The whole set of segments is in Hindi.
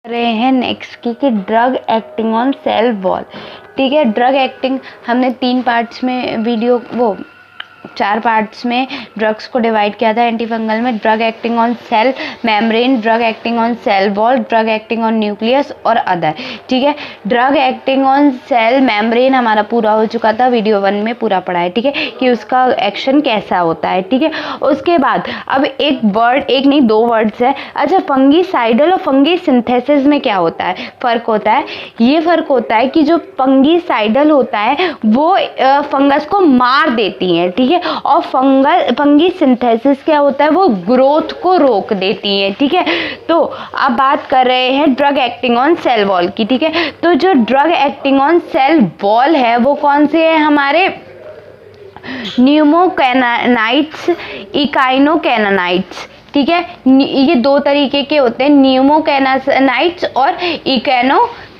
रहे हैं नेक्स्ट की drug acting on sale wall. ठीक है, ड्रग एक्टिंग हमने 3 पार्ट्स में वीडियो 4 पार्ट्स में ड्रग्स को डिवाइड किया था एंटी फंगल में। Drug acting on sale membrane, drug acting on sale wall, drug acting on nucleus और अदर। ठीक है, drug acting on sale membrane हमारा पूरा हो चुका था, वीडियो 1 में पूरा पढ़ा है। ठीक है, कि उसका एक्शन कैसा होता है। ठीक है, उसके बाद अब एक नहीं 2 वर्ड्स है। अच्छा, फंगीसाइडल और फंगी सिंथेसिस में क्या होता है, फ़र्क होता है। ये फ़र्क होता है कि जो फंगीसाइडल होता है वो फंगस को मार देती है। ठीक है, और फंगी सिंथेसिस क्या होता है, वो ग्रोथ को रोक देती है। ठीक है, तो अब बात कर रहे हैं drug acting on sale wall की। ठीक है, तो जो drug acting on sale wall है वो कौन से है हमारे, न्यूमोकैनाइट्स, इकाइनोकैनाइट्स। ठीक है, ये 2 तरीके के होते हैं, न्यूमोकैनाइट्स और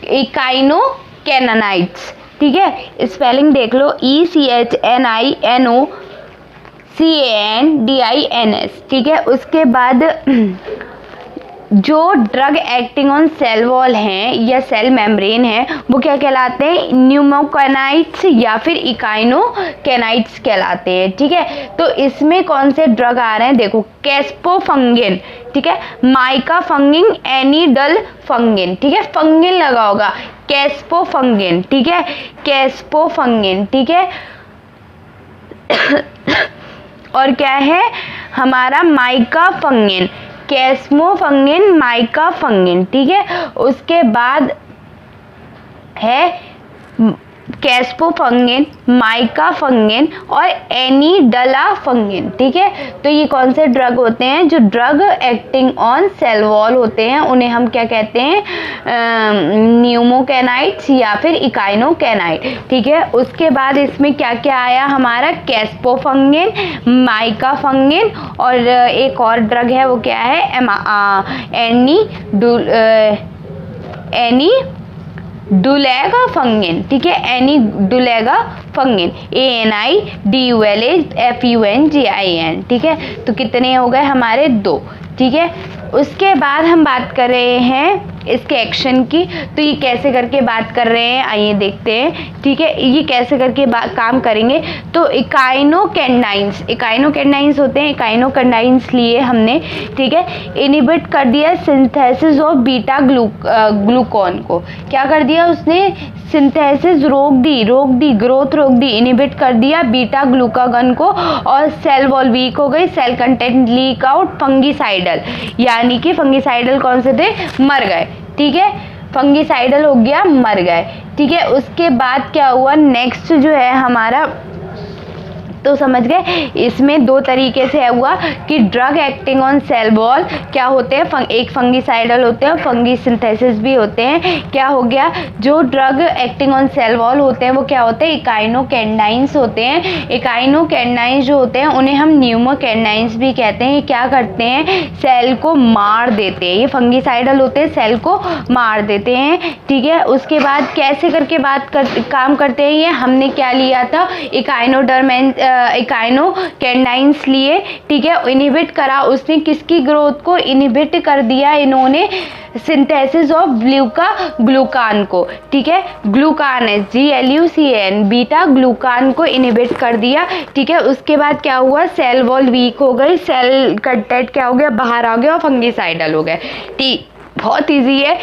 इकाइनोकैनाइट्स। ठीक है, स्पेलिंग देख लो, ECHNINOCANDINS। ठीक है, उसके बाद जो drug acting on sale wall हैं या सेल मेम्ब्रेन है वो क्या कहलाते हैं, न्यूमोकैनाइट्स या फिर इकाइनोकैनाइट्स कहलाते हैं। ठीक है, तो इसमें कौन से ड्रग आ रहे हैं, देखो, कैस्पोफंगिन, ठीक है, माइकाफंगिन, एनिडलफंगिन। ठीक है, फंगिन लगा होगा, कैस्पोफंगिन। ठीक है, कैस्पोफंगिन। ठीक है, और क्या है हमारा, माइकाफंगिन, कैस्पोफंगिन, माइकाफंगिन। ठीक है, उसके बाद है कैस्पोफंगिन, माइकाफंगिन और एनिडलाफंगिन। ठीक है, तो ये कौन से ड्रग होते हैं, जो drug acting on sale wall होते हैं उन्हें हम क्या कहते हैं, न्यूमोकैनाइट्स या फिर इकाइनोकैनाइट। ठीक है, उसके बाद इसमें क्या क्या आया हमारा, कैस्पोफंगिन, माइकाफंगिन और एक और ड्रग है वो क्या है, एनिडुलेगाफंगिन। ठीक है, एनिडुलेगाफंगिन, ANIDULAFUNGIN। ठीक है, तो कितने हो गए हमारे, 2। ठीक है, उसके बाद हम बात कर रहे हैं इसके एक्शन की, तो ये कैसे करके बात कर रहे हैं आइए देखते हैं। ठीक है, ये कैसे करके काम करेंगे, तो इकाइनोकैनाइंस होते हैं, इकाइनोकैनाइंस लिए हमने। ठीक है, इनिबिट कर दिया सिंथेसिस ऑफ बीटा ग्लूकॉन को, क्या कर दिया उसने, सिंथेसिस रोक दी, ग्रोथ रोक दी, इनिबिट कर दिया बीटा ग्लूकागन को, और सेल वॉल वीक हो गई, सेल कंटेंट लीक आउट, फंगीसाइडल, यानी कि फंगीसाइडल कौन से थे, मर गए। ठीक है, फंगीसाइडल हो गया, मर गए। ठीक है, उसके बाद क्या हुआ, नेक्स्ट जो है हमारा, तो समझ गए इसमें 2 तरीके से हुआ कि drug acting on sale wall क्या होते हैं, एक फंगीसाइडल होते हैं, फंगी सिंथेसिस भी होते हैं। क्या हो गया, जो drug acting on sale wall होते हैं वो क्या होते हैं, इकाइनोकैनाइंस होते हैं। इकाइनोकैनाइंस जो होते हैं उन्हें हम न्यूमोकैनाइंस भी कहते हैं। ये क्या करते हैं, सेल को मार देते हैं, ये फंगीसाइडल होते हैं, सेल को मार देते हैं। ठीक है, उसके बाद कैसे करके काम करते हैं, ये हमने क्या लिया था, इकाइनोकैनाइंस लिए। ठीक है, इनिबिट करा उसने किसकी ग्रोथ को, इनिबिट कर दिया इन्होंने सिंथेसिस ऑफ ग्लूकान को। ठीक है, ग्लूकान है GLUCAN, बीटा ग्लूकान को इनिबिट कर दिया। ठीक है, उसके बाद क्या हुआ, सेल वॉल वीक हो गई, सेल कंटेंट क्या हो गया, बाहर आ गया और फंगीसाइडल हो गए। ठीक, बहुत ईजी है।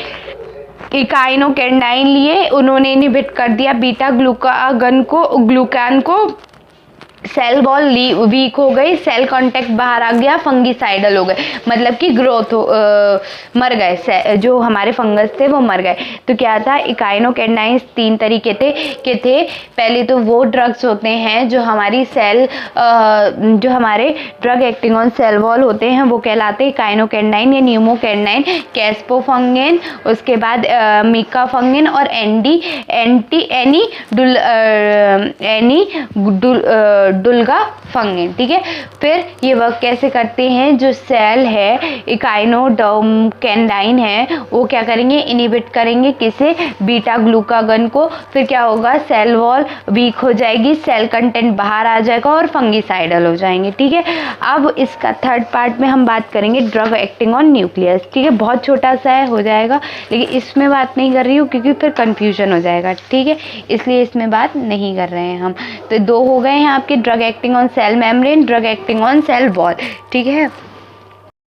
इकाइनोकैनाइन लिए उन्होंने इनिबिट कर दिया बीटा ग्लूकान को, सेल वॉल वीक हो गई, सेल कांटेक्ट बाहर आ गया, फंगीसाइडल हो गए, मतलब कि ग्रोथ मर गए, जो हमारे फंगस थे वो मर गए। तो क्या था, इकाइनोकैनाइंस 3 तरीके के थे। पहले तो वो ड्रग्स होते हैं जो हमारी जो हमारे drug acting on sale wall होते हैं वो कहलाते हैं इकाइनोकैनाइन या न्यूमोकैनाइन, कैस्पोफंगिन, उसके बाद मिकाफंगिन और डुल्गा फंगिन, ठीक है। फिर ये वर्क कैसे करते हैं, जो सेल है इकाइनोडर्म कैंडाइन है वो क्या करेंगे, इनिबिट करेंगे किसे, बीटा ग्लूकागन को। फिर क्या होगा, सेल वॉल वीक हो जाएगी, सेल कंटेंट बाहर आ जाएगा और फंगिसाइडल हो जाएंगे, ठीक है। अब इसका थर्ड पार्ट में हम बात करेंगे ड्रग एक्टिंग ऑन न्यूक्लियस, ठीक है। बहुत छोटा सा है, हो जाएगा, लेकिन इसमें बात नहीं कर रही हूँ क्योंकि फिर कंफ्यूजन हो जाएगा, ठीक है, इसलिए इसमें बात नहीं कर रहे हैं हम। तो दो हो गए हैं आपके, drug acting on sale membrane, drug acting on sale wall, ठीक है।